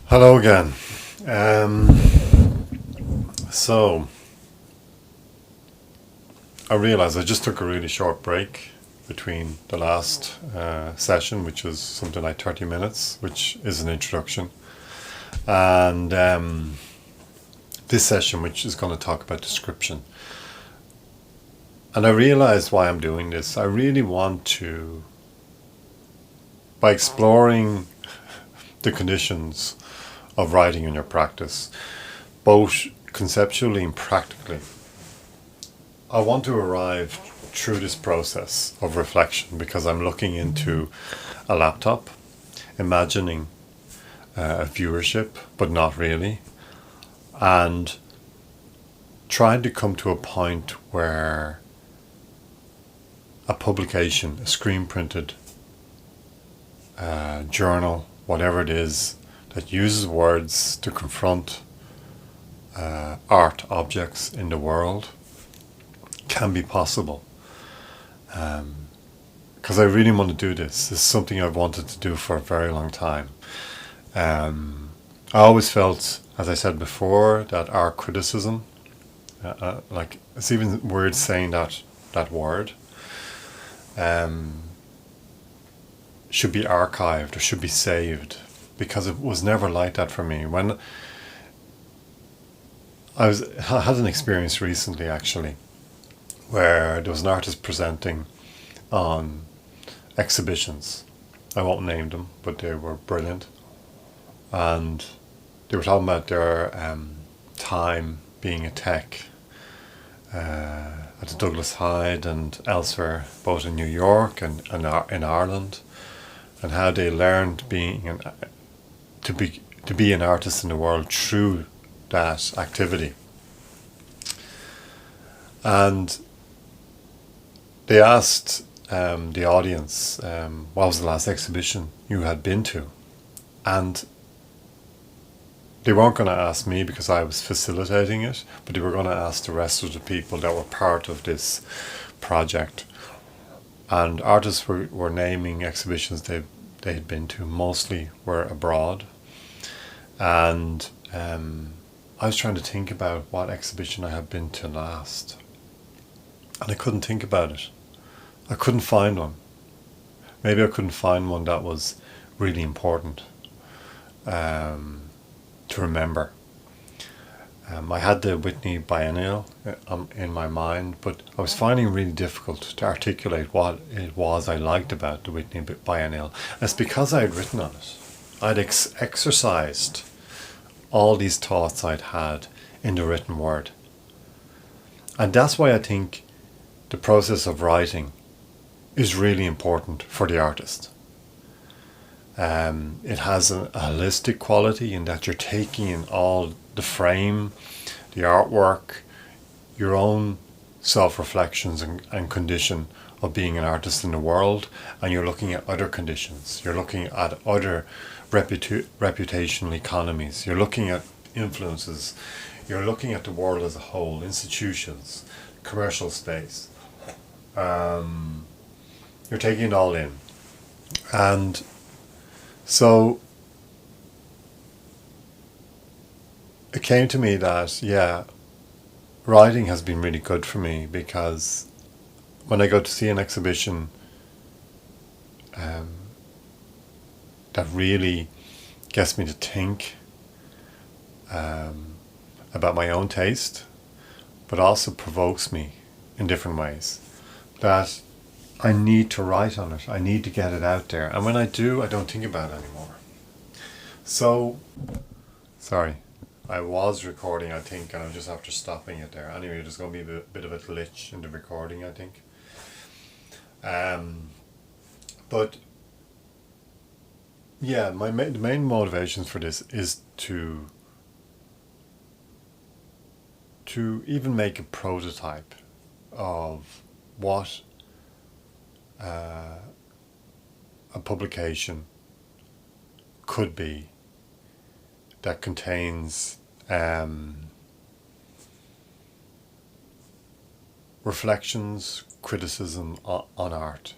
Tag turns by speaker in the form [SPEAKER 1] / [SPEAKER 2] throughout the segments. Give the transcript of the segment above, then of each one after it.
[SPEAKER 1] Hello again. So I realized I just took a really short break between the last session, which was something like 30 minutes, which is an introduction, and this session, which is going to talk about description. And I realized why I'm doing this. I really want to, by exploring the conditions of writing in your practice, both conceptually and practically, I want to arrive through this process of reflection because I'm looking into a laptop, imagining a viewership, but not really, and trying to come to a point where a publication, a screen printed journal, whatever it is, that uses words to confront art objects in the world can be possible. Because I really want to do this. This is something I've wanted to do for a very long time. I always felt, as I said before, that art criticism, like it's even weird saying that word, should be archived or should be saved, because it was never like that for me. When I had an experience recently, actually, where there was an artist presenting on exhibitions. I won't name them, but they were brilliant. And they were talking about their time being a tech at the Douglas Hyde and elsewhere, both in New York and in Ireland, and how they learned to be an artist in the world through that activity. And they asked the audience, what was the last exhibition you had been to? And they weren't going to ask me because I was facilitating it, but they were going to ask the rest of the people that were part of this project. And artists were naming exhibitions they had been to, mostly were abroad. And I was trying to think about what exhibition I had been to last. And I couldn't think about it. I couldn't find one. Maybe I couldn't find one that was really important to remember. I had the Whitney Biennial in my mind, but I was finding it really difficult to articulate what it was I liked about the Whitney Biennial. And it's because I had written on it. I'd exercised all these thoughts I'd had in the written word. And that's why I think the process of writing is really important for the artist. It has a holistic quality in that you're taking in all the frame, the artwork, your own self-reflections and condition of being an artist in the world, and you're looking at other conditions. You're looking at other reputational economies. You're looking at influences. You're looking at the world as a whole, institutions, commercial space. You're taking it all in. And so it came to me that, yeah, writing has been really good for me, because when I go to see an exhibition that really gets me to think about my own taste, but also provokes me in different ways, that I need to write on it. I need to get it out there. And when I do, I don't think about it anymore. So, sorry, I was recording, I think, and I'm just after stopping it there. Anyway, there's going to be a bit of a glitch in the recording, I think. But yeah, the main motivations for this is to even make a prototype of what a publication could be that contains reflections, criticism on art,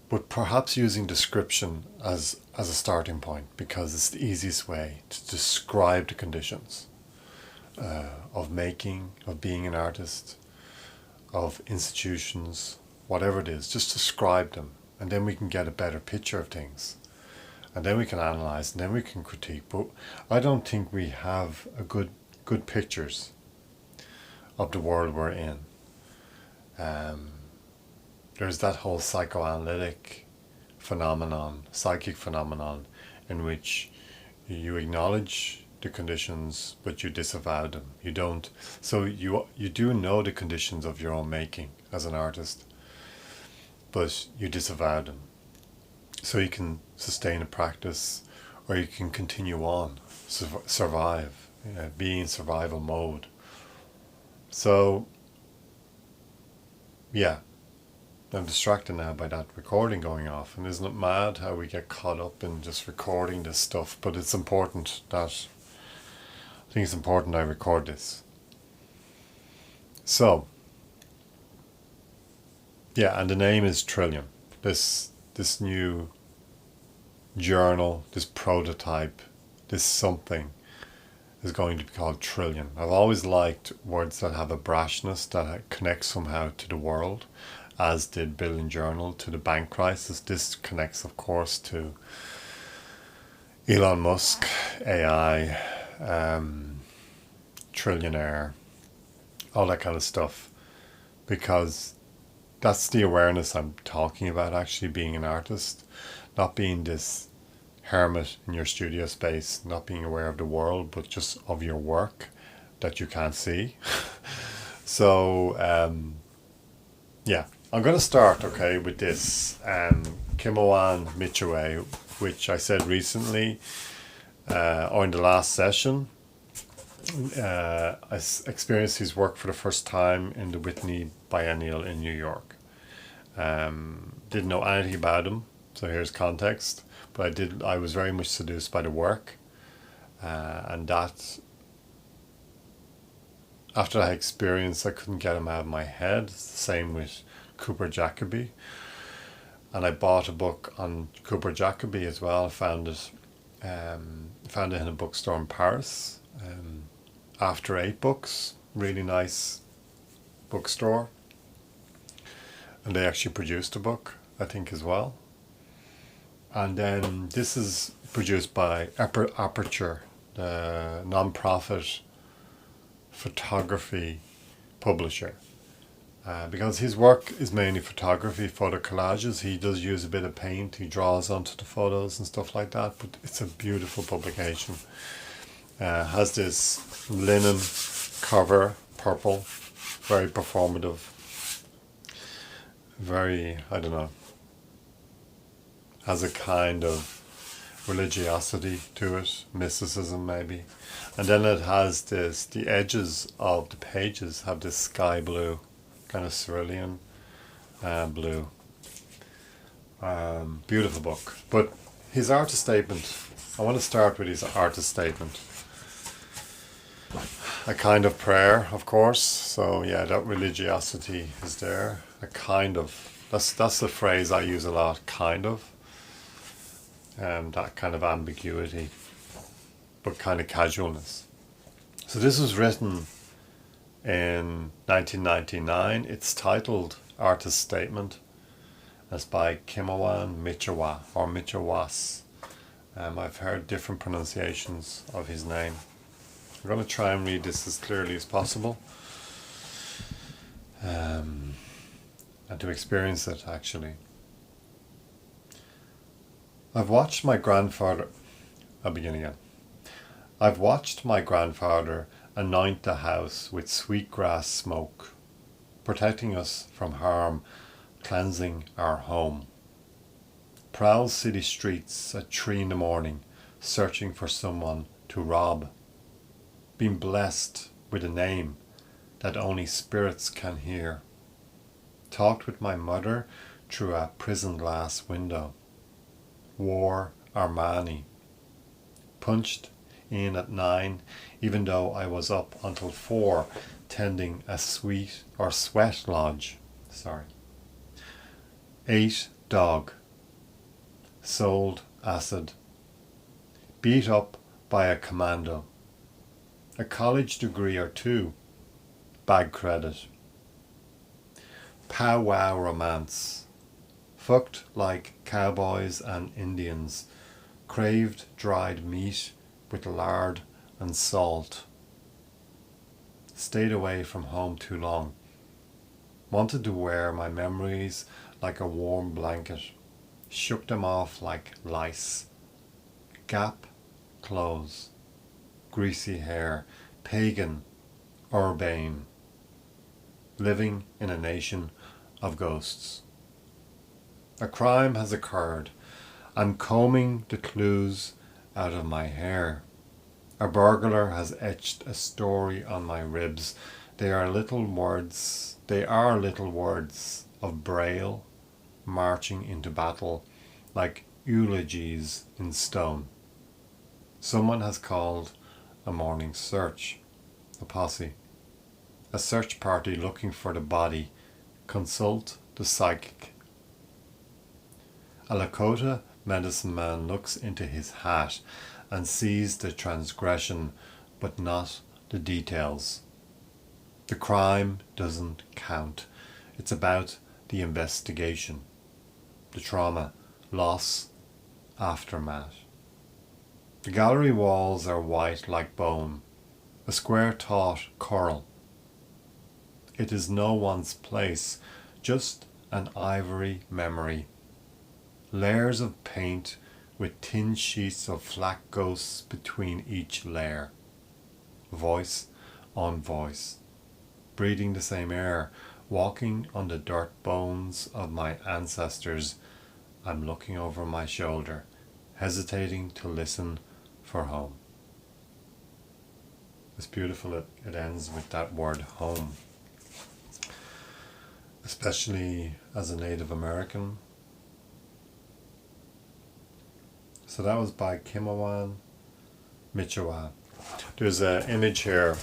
[SPEAKER 1] But perhaps using description as a starting point, because it's the easiest way to describe the conditions of making, of being an artist, of institutions, whatever it is. Just describe them, and then we can get a better picture of things, and then we can analyze, and then we can critique. But I don't think we have a good pictures of the world we're in. There's that whole psychoanalytic phenomenon, psychic phenomenon, in which you acknowledge the conditions, but you disavow them. You don't. So you do know the conditions of your own making as an artist, but you disavow them. So you can sustain a practice, or you can continue on, survive, be in survival mode. So, yeah, I'm distracted now by that recording going off. And isn't it mad how we get caught up in just recording this stuff? But it's important that, I think it's important I record this. So, yeah, and the name is Trillium. This new journal, this prototype, this something is going to be called Trillion. I've always liked words that have a brashness, that connects somehow to the world, as did Billion Journal to the bank crisis. This connects, of course, to Elon Musk, AI, trillionaire, all that kind of stuff, because that's the awareness I'm talking about, actually being an artist, not being this hermit in your studio space, not being aware of the world, but just of your work that you can't see. So, yeah, I'm going to start, okay, with this Kimoan Michue, which I said recently, or in the last session. I experienced his work for the first time in the Whitney Biennial in New York. Didn't know anything about him, so here's context. But I was very much seduced by the work, and that, after that experience, I couldn't get him out of my head. It's the same with Cooper Jacoby, and I bought a book on Cooper Jacoby as well. I found it in a bookstore in Paris. After 8 Books, really nice bookstore, and they actually produced a book, I think, as well. And then this is produced by Aperture, the non-profit photography publisher. Because his work is mainly photography, photo collages. He does use a bit of paint. He draws onto the photos and stuff like that. But it's a beautiful publication. Has this linen cover, purple, very performative. Very, I don't know, has a kind of religiosity to it, mysticism maybe. And then it has this, the edges of the pages have this sky blue, kind of cerulean blue. Beautiful book. But his artist statement, I want to start with his artist statement. A kind of prayer, of course. So yeah, that religiosity is there. A kind of, that's the phrase I use a lot, kind of. That kind of ambiguity, but kind of casualness. So this was written in 1999. It's titled Artist Statement. It's by Kimoan Michua, or Michawas. I've heard different pronunciations of his name. I'm going to try and read this as clearly as possible. And to experience it, actually. I've watched my grandfather anoint the house with sweetgrass smoke, protecting us from harm, cleansing our home. Prowl city streets at 3 a.m, searching for someone to rob. Been blessed with a name that only spirits can hear. Talked with my mother through a prison glass window. Wore Armani. Punched in at 9, even though I was up until 4 tending a sweat lodge. 8 dog sold acid, beat up by a commando, a college degree or two, bag credit, powwow romance, fucked like cowboys and Indians, craved dried meat with lard and salt, stayed away from home too long, wanted to wear my memories like a warm blanket, shook them off like lice, Gap clothes, greasy hair, pagan, urbane, living in a nation of ghosts. A crime has occurred. I'm combing the clues out of my hair. A burglar has etched a story on my ribs. They are little words of braille marching into battle like eulogies in stone. Someone has called a morning search, a posse, a search party looking for the body. Consult the psychic. A Lakota medicine man looks into his hat and sees the transgression but not the details. The crime doesn't count. It's about the investigation, the trauma, loss, aftermath. The gallery walls are white like bone, a square taut coral. It is no one's place, just an ivory memory. Layers of paint with thin sheets of flat ghosts between each layer. Voice on voice, breathing the same air, walking on the dirt bones of my ancestors. I'm looking over my shoulder, hesitating to listen for home. It's beautiful. It ends with that word home. Especially as a Native American. So that was by Kimawan Michoa. There's an image here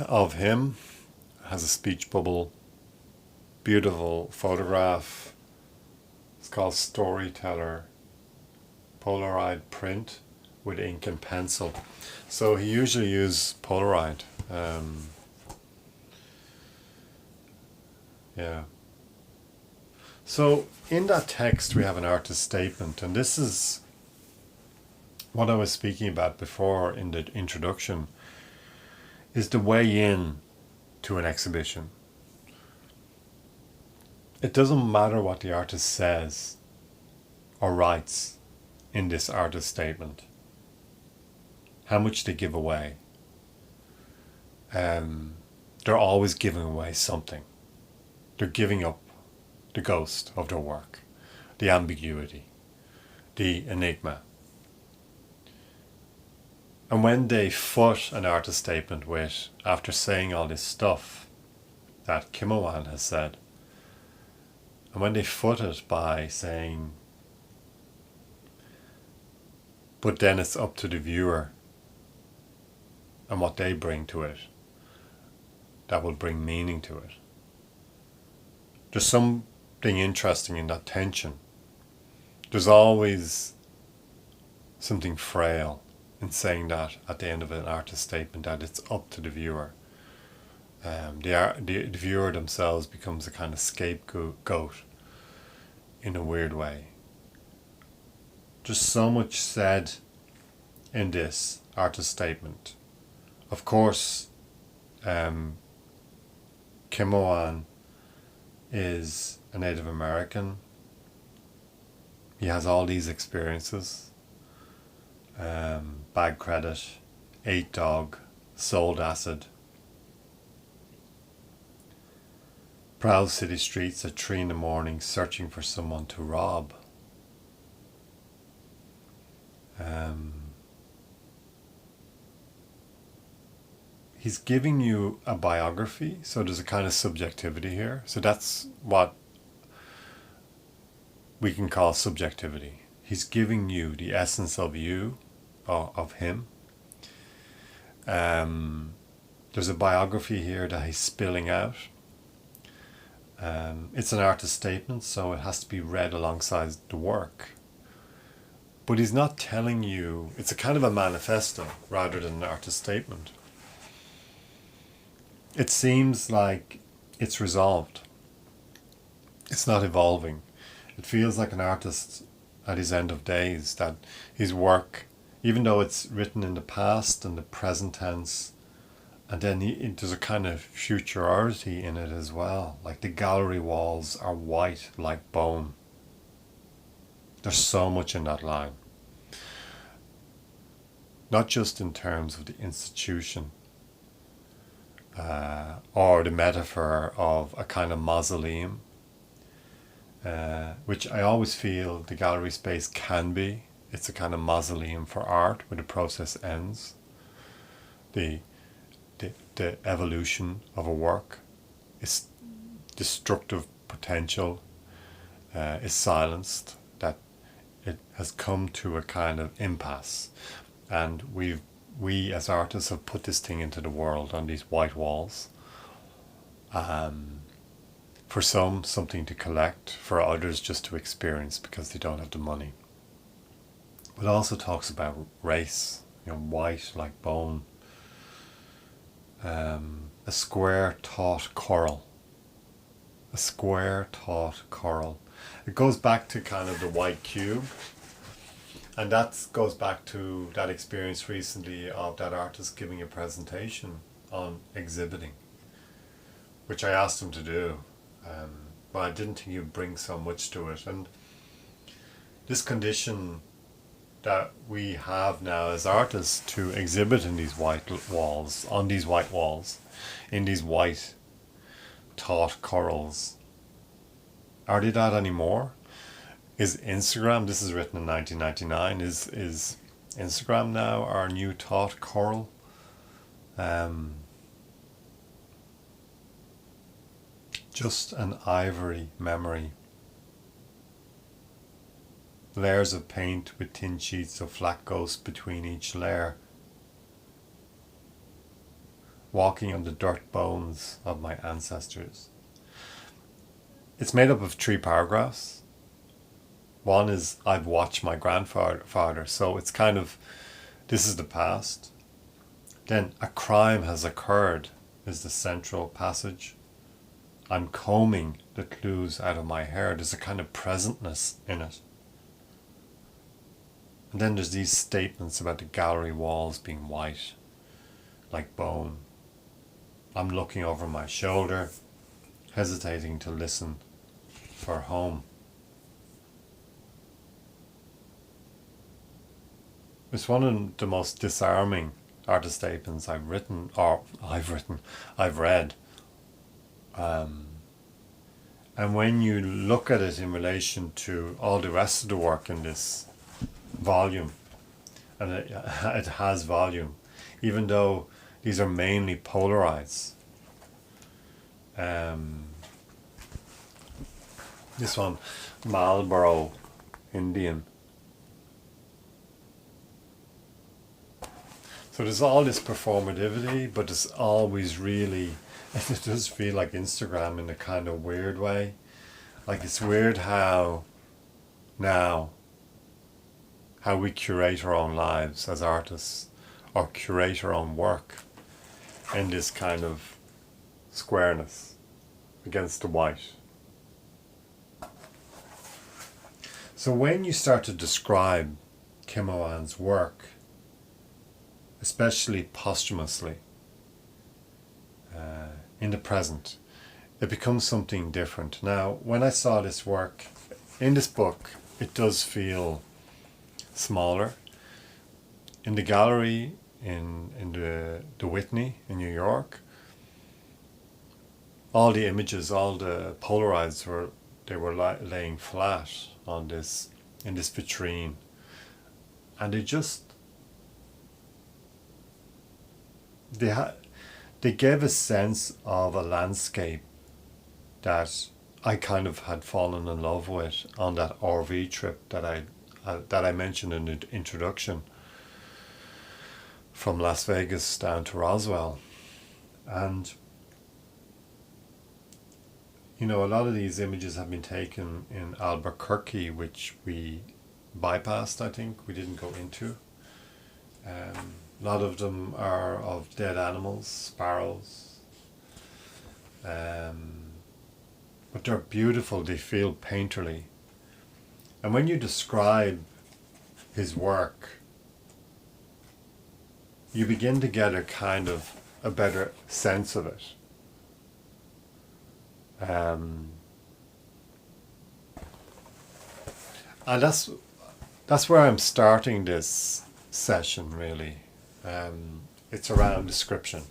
[SPEAKER 1] of him. Has a speech bubble. Beautiful photograph. It's called Storyteller. Polaroid print with ink and pencil. So he usually uses Polaroid. Yeah. So in that text we have an artist statement, and this is what I was speaking about before in the introduction, is the way in to an exhibition. It doesn't matter what the artist says or writes in this artist statement, how much they give away. They're always giving away something. They're giving up the ghost of their work, the ambiguity, the enigma. And when they foot an artist statement with, after saying all this stuff that Kimawan has said, and when they foot it by saying, but then it's up to the viewer and what they bring to it, that will bring meaning to it. There's something interesting in that tension. There's always something frail in saying that at the end of an artist statement, that it's up to the viewer. The viewer themselves becomes a kind of scapegoat in a weird way. Just so much said in this artist statement. Of course, Kimawan is a Native American. He has all these experiences. Bag credit, ate dog, sold acid. Proud city streets at 3 a.m. searching for someone to rob. He's giving you a biography, so there's a kind of subjectivity here. So that's what we can call subjectivity. He's giving you the essence of you, of him. There's a biography here that he's spilling out. It's an artist statement, so it has to be read alongside the work. But he's not telling you, it's a kind of a manifesto rather than an artist statement. It seems like it's resolved. It's not evolving. It feels like an artist at his end of days, that his work, even though it's written in the past and the present tense, and then there's a kind of futurity in it as well. Like the gallery walls are white like bone. There's so much in that line. Not just in terms of the institution or the metaphor of a kind of mausoleum, which I always feel the gallery space can be. It's a kind of mausoleum for art where the process ends. The evolution of a work, its destructive potential is silenced, that it has come to a kind of impasse, and we as artists have put this thing into the world on these white walls, for some something to collect, for others just to experience because they don't have the money. It also talks about race, white like bone. A square taut coral. A square taut coral. It goes back to kind of the white cube, and that goes back to that experience recently of that artist giving a presentation on exhibiting, which I asked him to do, but I didn't think he would bring so much to it. And this condition that we have now as artists to exhibit in these white walls, on these white walls, in these white taut corals. Are they that anymore? Is Instagram, this is written in 1999, is Instagram now our new taut coral? Just an ivory memory. Layers of paint with thin sheets of flat ghost between each layer. Walking on the dirt bones of my ancestors. It's made up of 3 paragraphs. One is, I've watched my grandfather, so it's kind of, this is the past. Then, a crime has occurred is the central passage. I'm combing the clues out of my hair. There's a kind of presentness in it. And then there's these statements about the gallery walls being white, like bone. I'm looking over my shoulder, hesitating to listen for home. It's one of the most disarming artist statements I've read. And when you look at it in relation to all the rest of the work in this volume, and it has volume, even though these are mainly polarized. This one, Marlboro Indian. So there's all this performativity, but it's always really, it does feel like Instagram in a kind of weird way. Like it's weird how now, how we curate our own lives as artists, or curate our own work in this kind of squareness against the white. So when you start to describe Kim Owan's work, especially posthumously, in the present, it becomes something different. Now, when I saw this work in this book, it does feel smaller. In the gallery in the Whitney in New York, all the images, all the polarized were laying flat on this, in this vitrine, and they gave a sense of a landscape that I kind of had fallen in love with on that RV trip that I mentioned in the introduction, from Las Vegas down to Roswell. And a lot of these images have been taken in Albuquerque, which we bypassed, I think. We didn't go into. A lot of them are of dead animals, sparrows. But they're beautiful, they feel painterly. And when you describe his work, you begin to get a better sense of it. And that's where I'm starting this session, really. It's around description.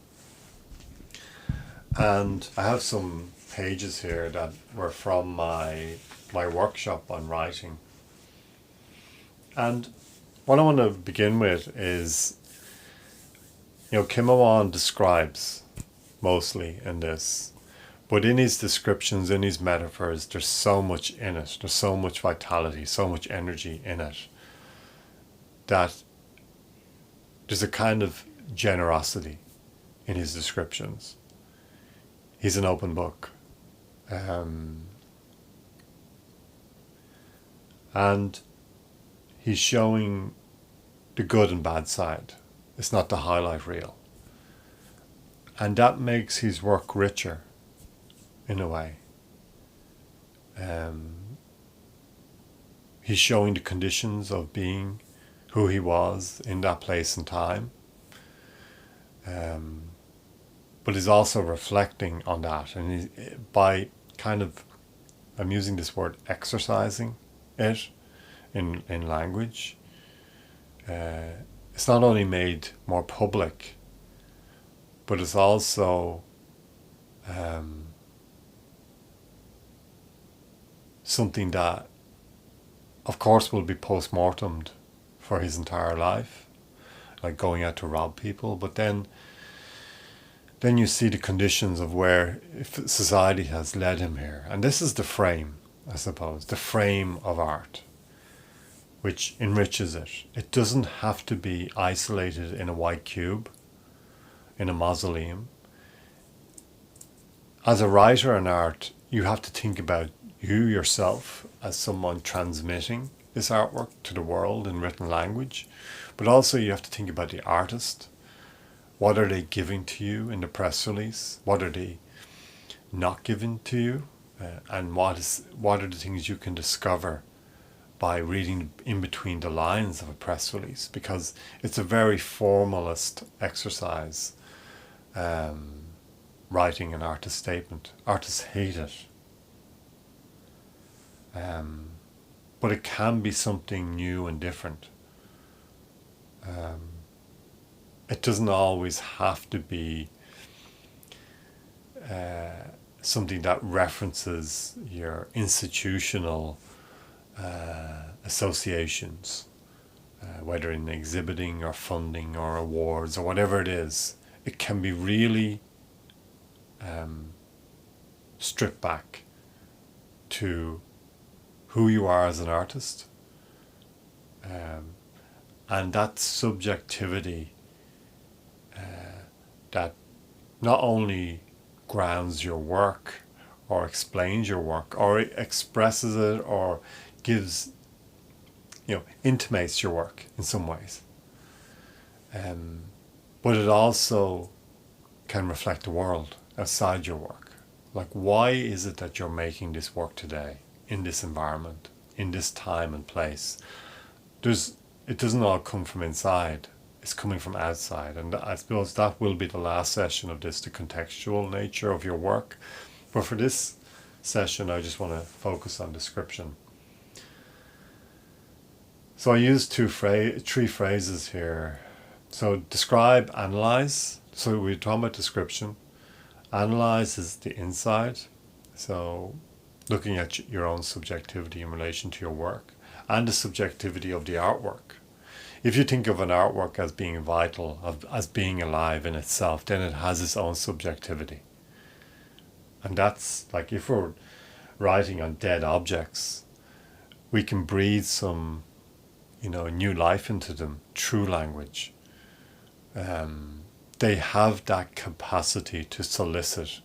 [SPEAKER 1] And I have some pages here that were from my workshop on writing. And what I want to begin with is, Kim Awan describes mostly in this, but in his descriptions, in his metaphors, there's so much in it. There's so much vitality, so much energy in it, that there's a kind of generosity in his descriptions. He's an open book. And he's showing the good and bad side. It's not the highlight reel. And that makes his work richer, in a way. He's showing the conditions of being who he was in that place and time. But he's also reflecting on that. And by I'm using this word, exercising it in language, it's not only made more public, but it's also something that, of course, will be post-mortemed for his entire life, like going out to rob people. But then you see the conditions of where society has led him here. And this is the frame, I suppose, the frame of art, which enriches it. It doesn't have to be isolated in a white cube, in a mausoleum. As a writer in art, you have to think about you yourself as someone transmitting this artwork to the world in written language, but also you have to think about the artist. What are they giving to you in the press release? What are they not giving to you? And what are the things you can discover by reading in between the lines of a press release? Because it's a very formalist exercise, writing an artist statement. Artists hate it. But it can be something new and different. It doesn't always have to be something that references your institutional associations, whether in exhibiting or funding or awards or whatever it is. It can be really stripped back to who you are as an artist, and that subjectivity that not only grounds your work or explains your work or expresses it or gives, intimates your work in some ways, but it also can reflect the world outside your work. Like, why is it that you're making this work today, in this environment, in this time and place? It doesn't all come from inside. It's coming from outside. And I suppose that will be the last session of this, the contextual nature of your work. But for this session, I just want to focus on description. So I used three phrases here. So describe, analyze. So we're talking about description. Analyze is the inside. So looking at your own subjectivity in relation to your work and the subjectivity of the artwork. If you think of an artwork as being vital, as being alive in itself, then it has its own subjectivity. And that's like, if we're writing on dead objects, we can breathe some, new life into them through language. They have that capacity to solicit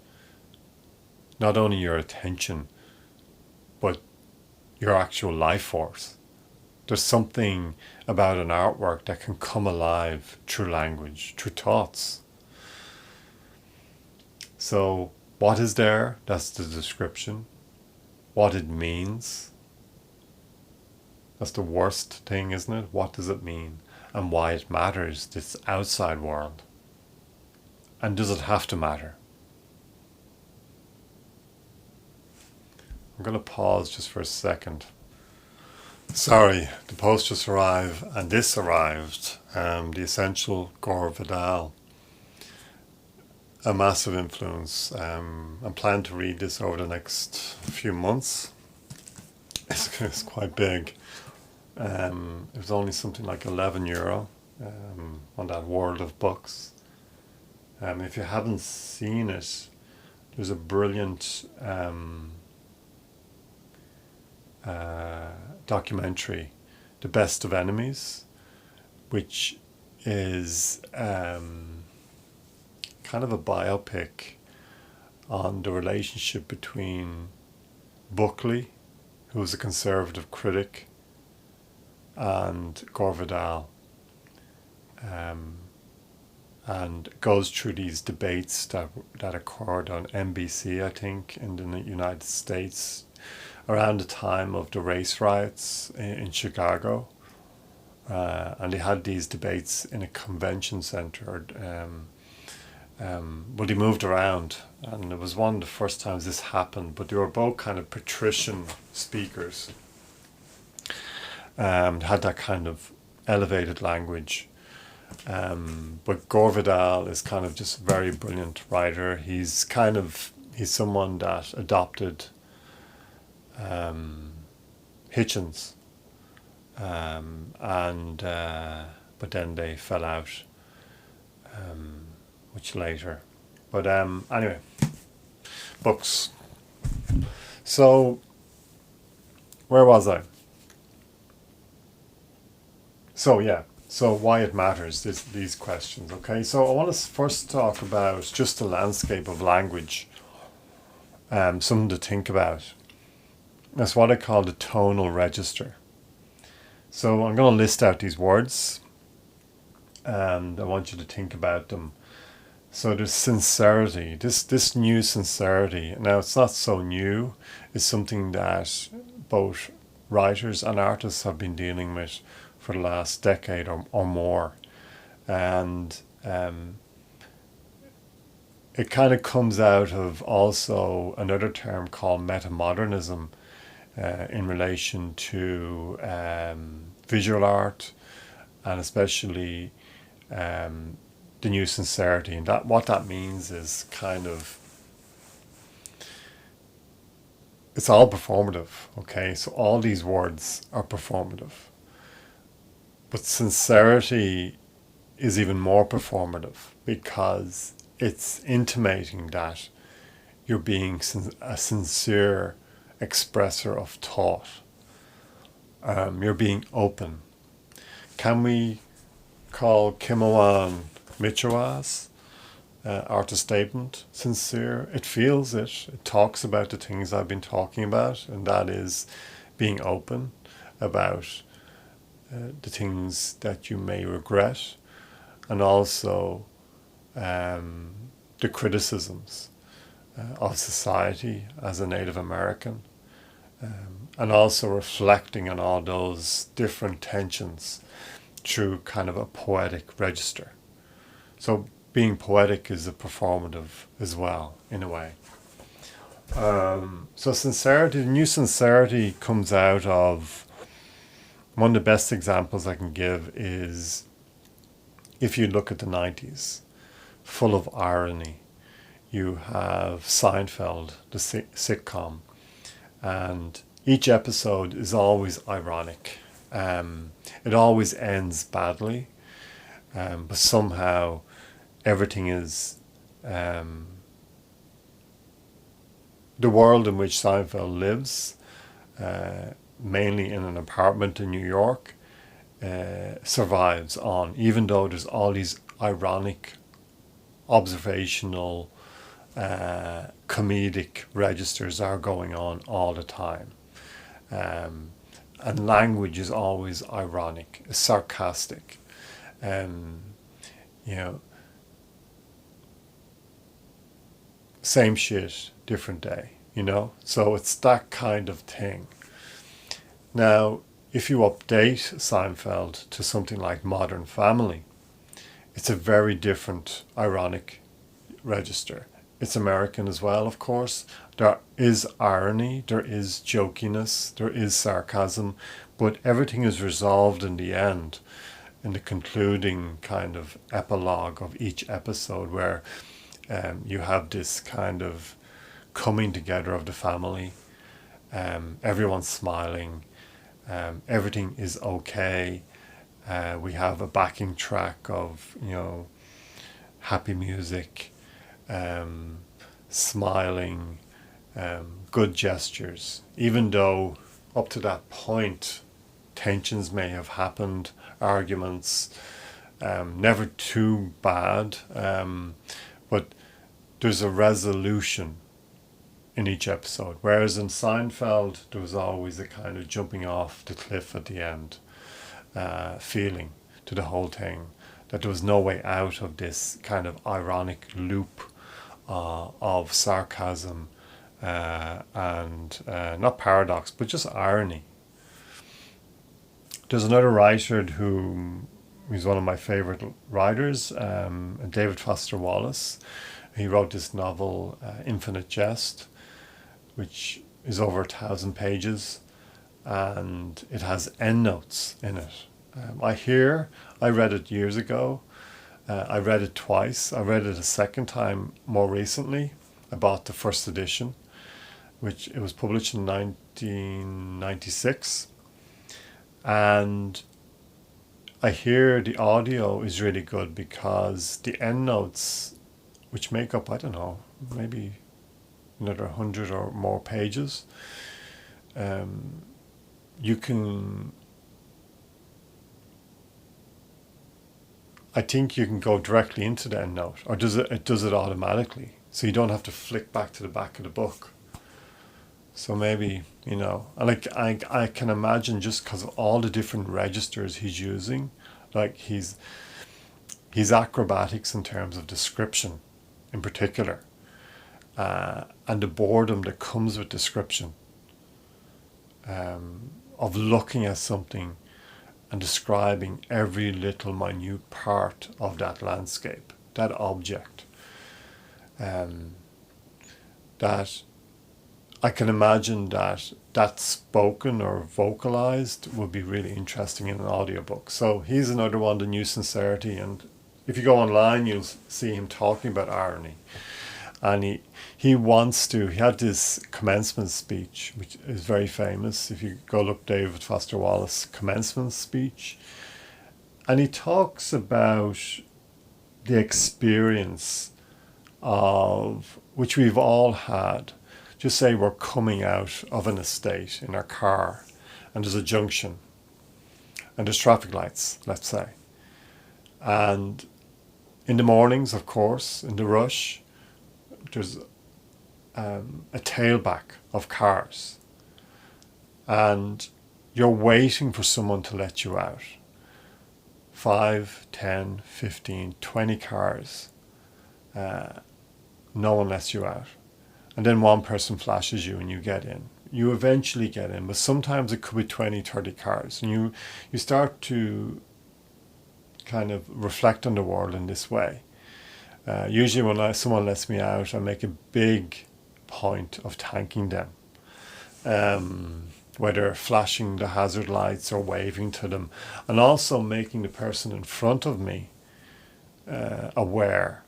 [SPEAKER 1] not only your attention, but your actual life force. There's something about an artwork that can come alive through language, through thoughts. So what is there? That's the description. What it means. That's the worst thing, isn't it? What does it mean? And why it matters, this outside world. And does it have to matter? I'm going to pause just for a second. Sorry, the post just arrived, and this arrived. The Essential Gore Vidal. A massive influence. I'm planning to read this over the next few months. It's quite big. It was only something like €11 on that World of Books. If you haven't seen it, there's a brilliant documentary, The Best of Enemies, which is kind of a biopic on the relationship between Buckley, who was a conservative critic, and Gore Vidal, and goes through these debates that occurred on NBC, I think, in the United States around the time of the race riots in Chicago. And they had these debates in a convention center. Well, they moved around, and it was one of the first times this happened, but they were both kind of patrician speakers. Had that kind of elevated language. But Gore Vidal is kind of just a very brilliant writer. He's someone that adopted Hitchens, but then they fell out much later. But anyway, books. So where was I? So why it matters, these questions, okay? So I want to first talk about just the landscape of language, something to think about. That's what I call the tonal register. So I'm going to list out these words, and I want you to think about them. So there's sincerity, this new sincerity. Now it's not so new, it's something that both writers and artists have been dealing with for the last decade or more. And it kind of comes out of also another term called metamodernism in relation to visual art, and especially the new sincerity. And that what that means is kind of, it's all performative, okay? So all these words are performative. But sincerity is even more performative, because it's intimating that you're being a sincere expresser of thought. You're being open. Can we call Kimawan Michoa's artist statement sincere? It feels it. It talks about the things I've been talking about, and that is being open about the things that you may regret, and also the criticisms of society as a Native American, and also reflecting on all those different tensions through kind of a poetic register. So being poetic is a performative as well, in a way. So sincerity, the new sincerity comes out of, one of the best examples I can give is, if you look at the 90s, full of irony. You have Seinfeld, the sitcom, and each episode is always ironic. It always ends badly, but somehow everything is, the world in which Seinfeld lives, mainly in an apartment in New York, survives on, even though there's all these ironic, observational comedic registers are going on all the time. And language is always ironic, sarcastic. You know, same shit, different day, you know? So it's that kind of thing. Now, if you update Seinfeld to something like Modern Family, it's a very different ironic register. It's American as well, of course. There is irony, there is jokiness, there is sarcasm, but everything is resolved in the end, in the concluding kind of epilogue of each episode, where you have this kind of coming together of the family. Everyone's smiling. Everything is okay. We have a backing track of, happy music, smiling, good gestures. Even though up to that point, tensions may have happened, arguments, never too bad, but there's a resolution in each episode. Whereas in Seinfeld, there was always a kind of jumping off the cliff at the end feeling to the whole thing, that there was no way out of this kind of ironic loop of sarcasm and not paradox, but just irony. There's another writer who is one of my favorite writers, David Foster Wallace. He wrote this novel, Infinite Jest, which is over 1,000 pages, and it has endnotes in it. I read it years ago. I read it twice. I read it a second time more recently. I bought the first edition, which it was published in 1996. And I hear the audio is really good because the endnotes, which make up, I don't know, maybe another 100 or more pages, I think you can go directly into the endnote, or it does it automatically, so you don't have to flick back to the back of the book. So maybe, and I can imagine, just because of all the different registers he's using, like he's acrobatics in terms of description in particular, and the boredom that comes with description, of looking at something and describing every little minute part of that landscape, that object, that I can imagine that spoken or vocalized would be really interesting in an audiobook. So he's another one, the New Sincerity, and if you go online, you'll see him talking about irony. And he had this commencement speech, which is very famous. If you go look David Foster Wallace commencement speech, and he talks about the experience of, which we've all had. Just say we're coming out of an estate in our car, and there's a junction, and there's traffic lights, let's say. And in the mornings, of course, in the rush, there's a tailback of cars, and you're waiting for someone to let you out. 5, 10, 15, 20 cars. No one lets you out. And then one person flashes you and you get in. You eventually get in, but sometimes it could be 20, 30 cars. And you start to kind of reflect on the world in this way. Usually when someone lets me out, I make a big point of thanking them. Whether flashing the hazard lights or waving to them. And also making the person in front of me aware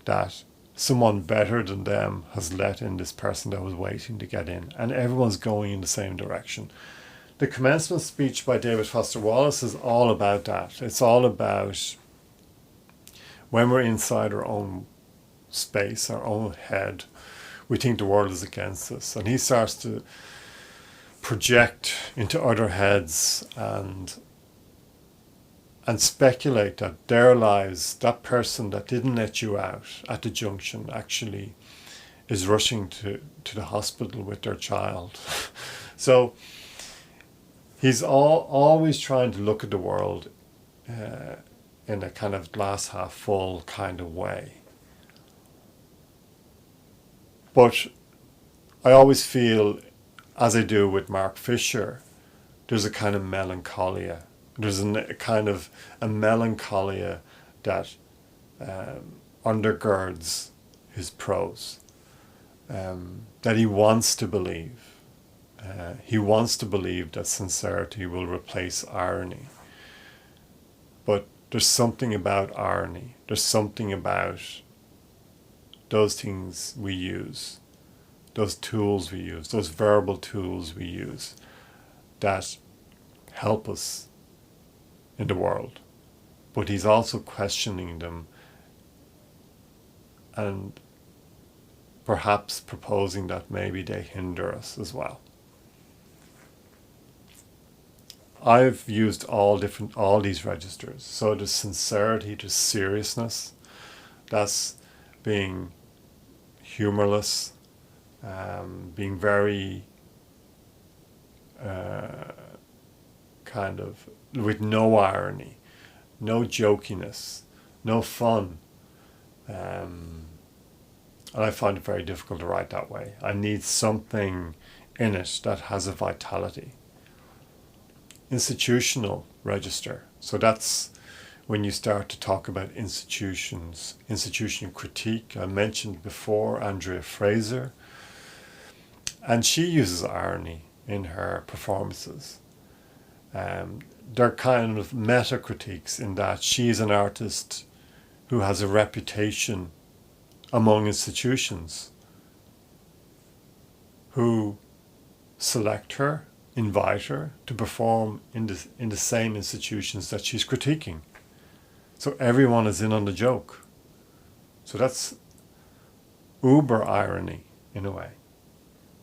[SPEAKER 1] that someone better than them has let in this person that was waiting to get in. And everyone's going in the same direction. The commencement speech by David Foster Wallace is all about that. It's all about when we're inside our own space, our own head, we think the world is against us. And he starts to project into other heads and speculate that their lives, that person that didn't let you out at the junction, actually is rushing to the hospital with their child. So he's always trying to look at the world in a kind of glass half full kind of way. But I always feel, as I do with Mark Fisher, there's a kind of melancholia. There's a kind of a melancholia that undergirds his prose, that he wants to believe. He wants to believe that sincerity will replace irony. But there's something about irony. There's something about those things we use, those tools we use, those verbal tools we use that help us in the world. But he's also questioning them and perhaps proposing that maybe they hinder us as well. I've used all these registers. So there's sincerity, there's seriousness, that's being humorless, being very kind of with no irony, no jokiness, no fun. And I find it very difficult to write that way. I need something in it that has a vitality. Institutional register. So that's when you start to talk about institutions, institutional critique. I mentioned before Andrea Fraser, and she uses irony in her performances. They're kind of meta critiques in that she is an artist who has a reputation among institutions who select her, invite her to perform in the same institutions that she's critiquing. So everyone is in on the joke. So that's uber irony in a way,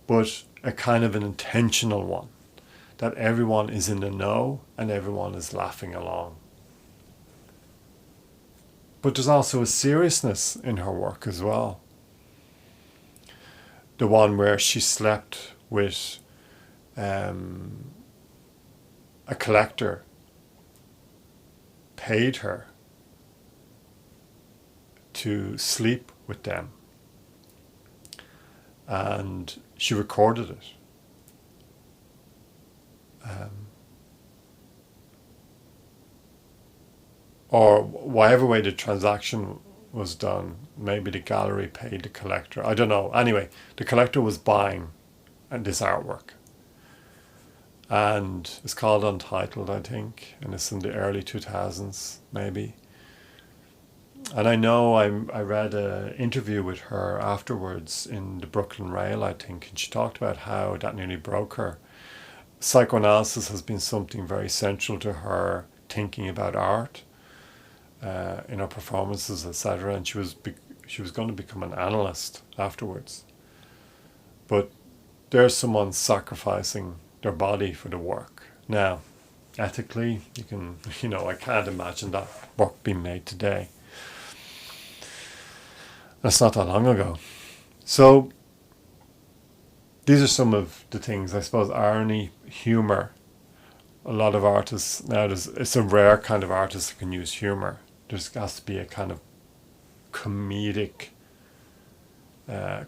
[SPEAKER 1] but a kind of an intentional one, that everyone is in the know and everyone is laughing along. But there's also a seriousness in her work as well. The one where she slept with a collector, paid her to sleep with them, and she recorded it. Or whatever way the transaction was done, maybe the gallery paid the collector, I don't know. Anyway, the collector was buying this artwork, and it's called Untitled, I think, and it's in the early 2000s maybe. And I know I read an interview with her afterwards in the Brooklyn Rail, I think, and she talked about how that nearly broke her. Psychoanalysis has been something very central to her thinking about art, in her performances, etc. And she was going to become an analyst afterwards. But there's someone sacrificing their body for the work. Now, ethically, I can't imagine that work being made today. That's not that long ago. So these are some of the things, I suppose. Irony, humor. A lot of artists now, it's a rare kind of artist that can use humor. There has to be a kind of comedic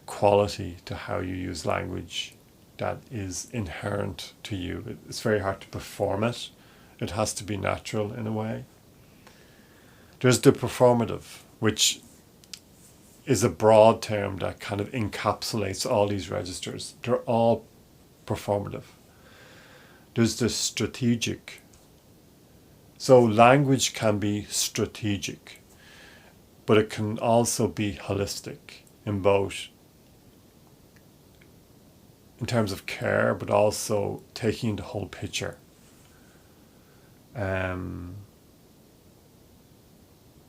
[SPEAKER 1] quality to how you use language that is inherent to you. It's very hard to perform it. It has to be natural in a way. There's the performative, which is a broad term that kind of encapsulates all these registers. They're all performative. There's the strategic. So language can be strategic, but it can also be holistic in both, in terms of care, but also taking the whole picture.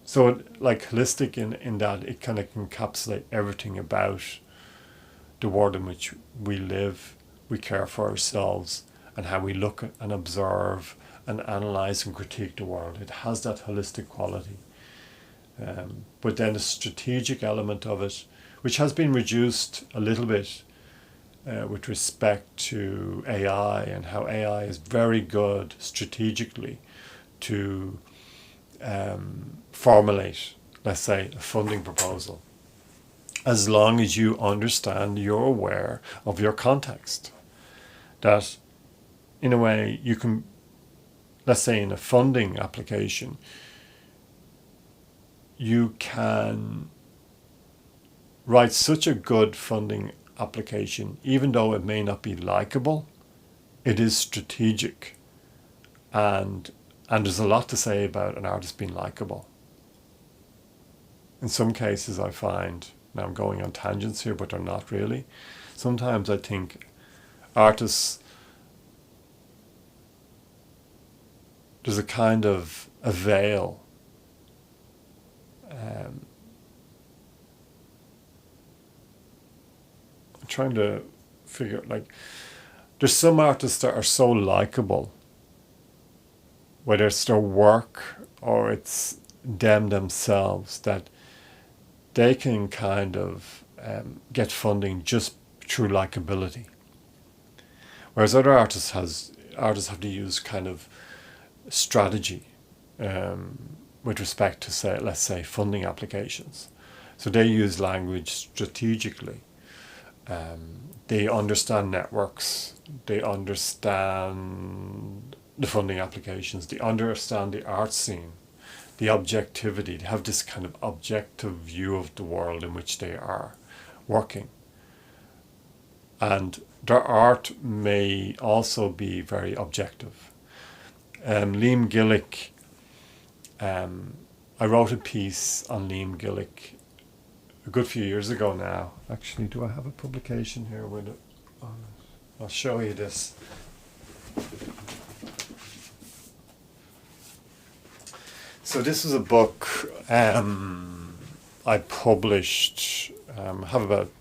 [SPEAKER 1] So like holistic in that it kind of encapsulate everything about the world in which we live, we care for ourselves, and how we look at and observe and analyze and critique the world. It has that holistic quality. But then the strategic element of it, which has been reduced a little bit with respect to AI, and how AI is very good strategically to formulate, let's say, a funding proposal, as long as you understand, you're aware of your context. That, in a way, you can, let's say in a funding application, you can write such a good funding application, even though it may not be likable, it is strategic. And there's a lot to say about an artist being likable. In some cases I find, now I'm going on tangents here, but they're not really. Sometimes I think artists, there's a kind of a veil I'm trying to figure, like, there's some artists that are so likable, whether it's their work or it's them themselves, that they can kind of get funding just through likability. Whereas other artists have to use kind of strategy with respect to, say, let's say, funding applications. So they use language strategically. They understand networks, they understand the funding applications, they understand the art scene, the objectivity. They have this kind of objective view of the world in which they are working. And their art may also be very objective. Liam Gillick, I wrote a piece on Liam Gillick a good few years ago now. Actually, do I have a publication here with it? I'll show you this. So this is a book I published. I have about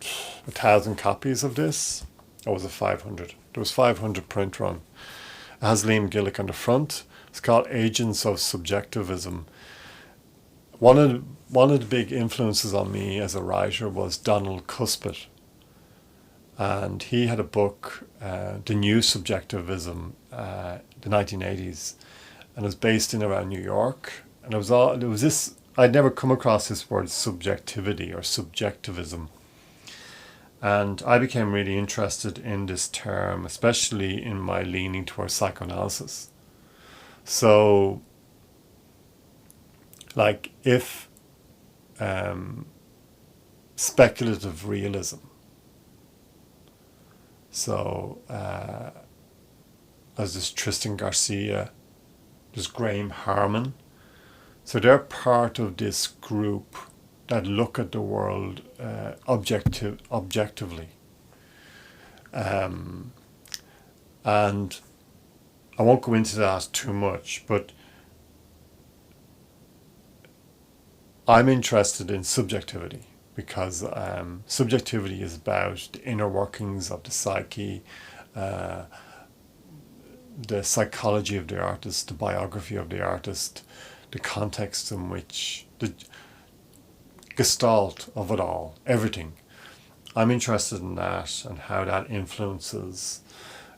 [SPEAKER 1] 1,000 copies of this. Or was it 500? There was 500 print run. It has Liam Gillick on the front. It's called Agents of Subjectivism. One of the big influences on me as a writer was Donald Cuspit. And he had a book, The New Subjectivism, the 1980s. And it was based in around New York. And it was this, I'd never come across this word subjectivity or subjectivism. And I became really interested in this term, especially in my leaning towards psychoanalysis. So, like, if speculative realism, so as this Tristan Garcia, there's Graham Harman, so they're part of this group that look at the world objectively. And I won't go into that too much, but I'm interested in subjectivity because subjectivity is about the inner workings of the psyche, the psychology of the artist, the biography of the artist, the context in which, the gestalt of it all, everything. I'm interested in that and how that influences,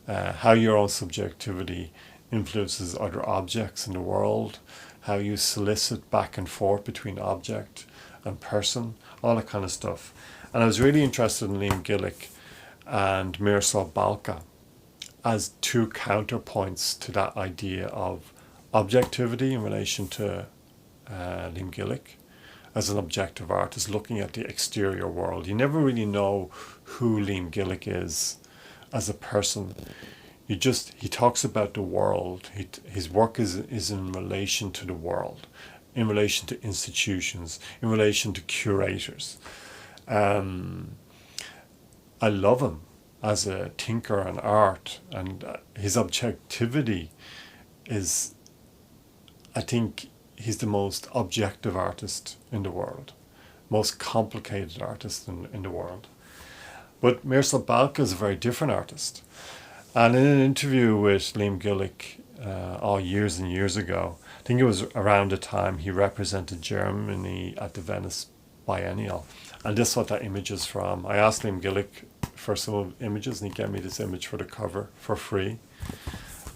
[SPEAKER 1] how your own subjectivity influences other objects in the world, how you solicit back and forth between object and person, all that kind of stuff. And I was really interested in Liam Gillick and Miroslav Balka as two counterpoints to that idea of objectivity in relation to Liam Gillick as an objective artist looking at the exterior world. You never really know who Liam Gillick is as a person. He talks about the world. His work is in relation to the world, in relation to institutions, in relation to curators. I love him as a thinker and art, and his objectivity is, I think he's the most objective artist in the world, most complicated artist in the world. But Miroslav Balka is a very different artist. And in an interview with Liam Gillick years and years ago, I think it was around the time he represented Germany at the Venice Biennial, And this is what that image is from. I asked Liam Gillick for some images, and he gave me this image for the cover for free.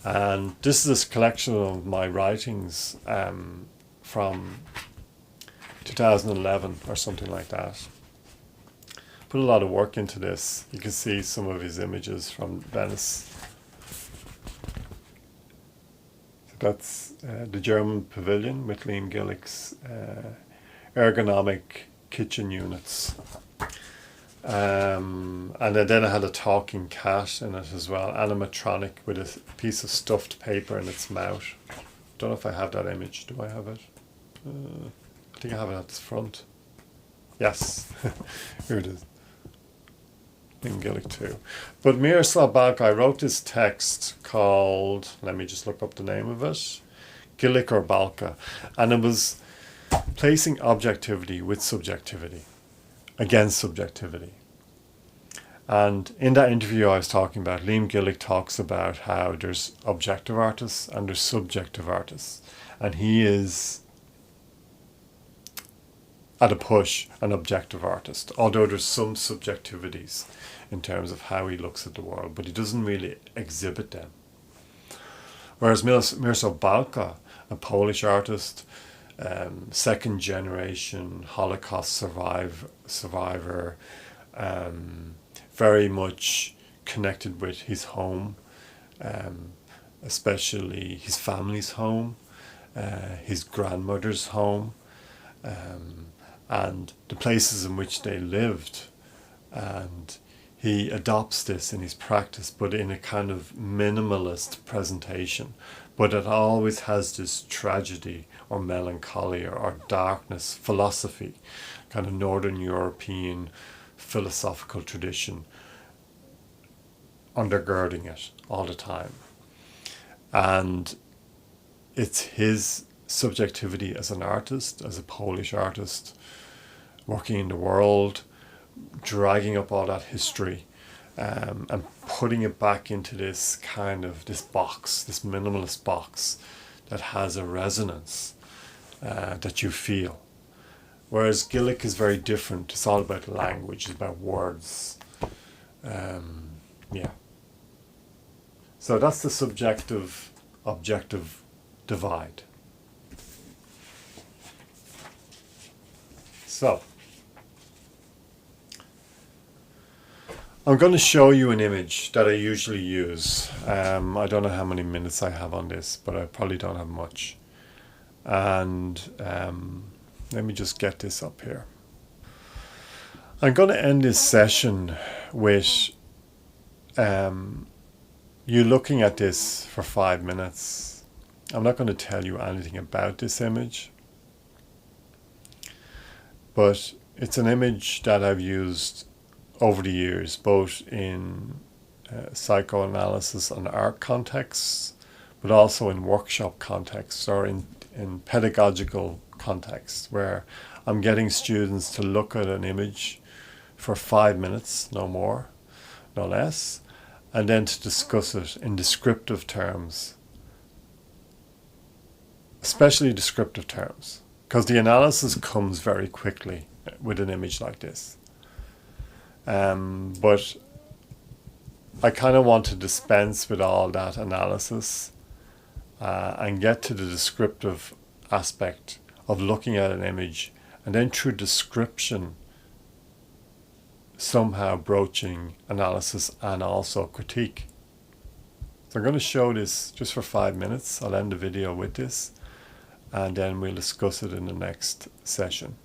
[SPEAKER 1] And this is a collection of my writings from 2011 or something like that. Put a lot of work into this. You can see some of his images from Venice. So that's the German pavilion with Liam Gillick's ergonomic kitchen units. And then I had a talking cat in it as well, animatronic with a piece of stuffed paper in its mouth. Don't know if I have that image. Do I have it? I think I have it at the front. Yes, here it is. In Gillick too. But Miroslav Balka, I wrote this text called, let me just look up the name of it, Gillick or Balka, and it was placing objectivity with subjectivity, against subjectivity. And in that interview I was talking about, Liam Gillick talks about how there's objective artists and there's subjective artists. And he is, at a push, an objective artist, although there's some subjectivities in terms of how he looks at the world, but he doesn't really exhibit them. Whereas Miroslav Balka, a Polish artist, second generation Holocaust survivor, very much connected with his home, especially his family's home, his grandmother's home, and the places in which they lived. And he adopts this in his practice, but in a kind of minimalist presentation. But it always has this tragedy or melancholy or darkness, philosophy, kind of Northern European philosophical tradition undergirding it all the time. And it's his subjectivity as an artist, as a Polish artist, working in the world, dragging up all that history and putting it back into this kind of this box, this minimalist box that has a resonance that you feel. Whereas Gillick is very different. It's all about language, it's about words. Yeah. So that's the subjective objective divide. So I'm going to show you an image that I usually use. I don't know how many minutes I have on this, but I probably don't have much. And let me just get this up here. I'm going to end this session with you looking at this for 5 minutes. I'm not going to tell you anything about this image, but it's an image that I've used over the years, both in psychoanalysis and art contexts, but also in workshop contexts or in pedagogical contexts, where I'm getting students to look at an image for 5 minutes, no more, no less, and then to discuss it in descriptive terms, especially descriptive terms, because the analysis comes very quickly with an image like this. But I kind of want to dispense with all that analysis and get to the descriptive aspect of looking at an image, and then through description somehow broaching analysis and also critique. So I'm going to show this just for 5 minutes. I'll end the video with this, and then we'll discuss it in the next session.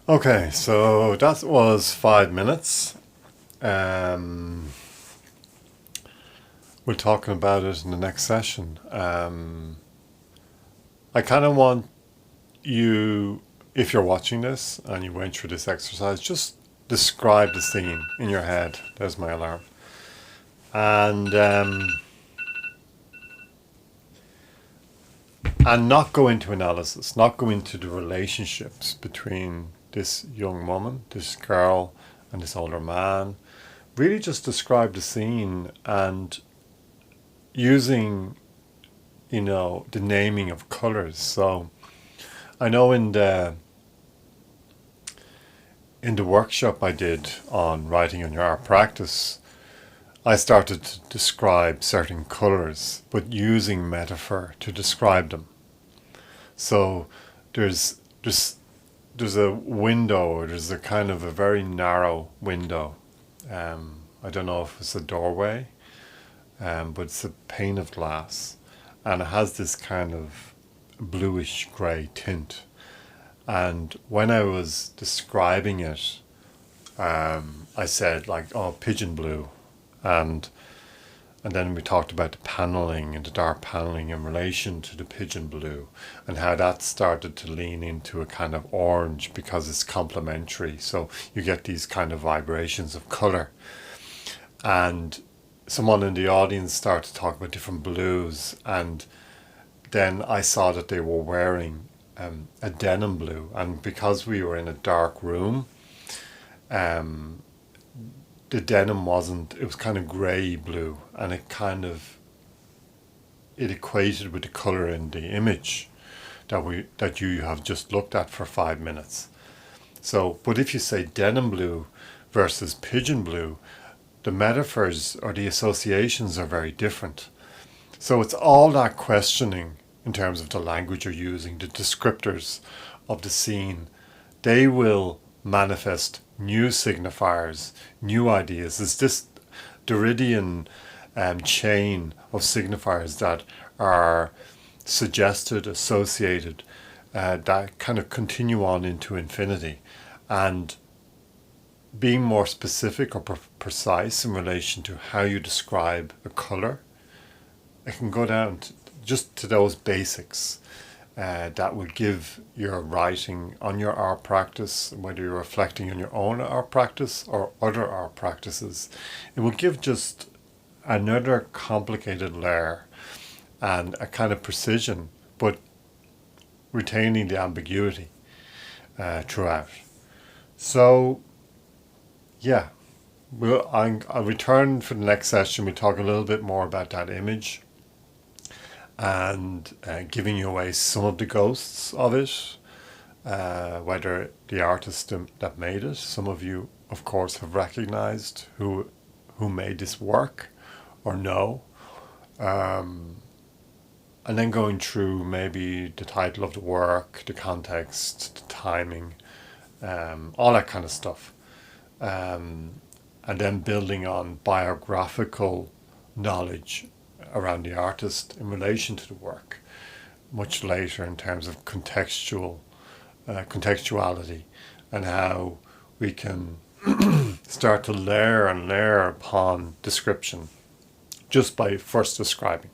[SPEAKER 1] Okay, so that was 5 minutes. We're talking about it in the next session. I kind of want you, if you're watching this and you went through this exercise, just describe the scene in your head. There's my alarm. And not go into analysis, not go into the relationships between this young woman, this girl, and this older man. Really just describe the scene and using, the naming of colors. So I know in the workshop I did on writing on your art practice, I started to describe certain colors, but using metaphor to describe them. So there's a window, or there's a kind of a very narrow window. I don't know if it's a doorway, but it's a pane of glass, and it has this kind of bluish grey tint. And when I was describing it, I said like, oh, pigeon blue, and then we talked about the paneling and the dark paneling in relation to the pigeon blue, and how that started to lean into a kind of orange because it's complementary. So you get these kind of vibrations of color. And someone in the audience started to talk about different blues, and then I saw that they were wearing a denim blue, and because we were in a dark room, the denim wasn't, it was kind of grey blue, and it equated with the colour in the image that you have just looked at for 5 minutes. So, but if you say denim blue versus pigeon blue, the metaphors or the associations are very different. So it's all that questioning in terms of the language you're using, the descriptors of the scene. They will manifest new signifiers, new ideas. It's this Derridian chain of signifiers that are suggested, associated, that kind of continue on into infinity. And being more specific or precise in relation to how you describe a color, it can go down just to those basics. That will give your writing on your art practice, whether you're reflecting on your own art practice or other art practices, it will give just another complicated layer and a kind of precision, but retaining the ambiguity throughout. So, yeah, I'll return for the next session. We talk a little bit more about that image, and giving you away some of the ghosts of it, whether the artist that made it. Some of you, of course, have recognized who made this work or no. And then going through maybe the title of the work, the context, the timing, all that kind of stuff. And then building on biographical knowledge around the artist in relation to the work, much later in terms of contextuality, and how we can start to layer and layer upon description just by first describing.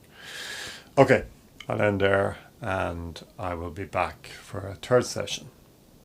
[SPEAKER 1] Okay, I'll end there, and I will be back for a third session.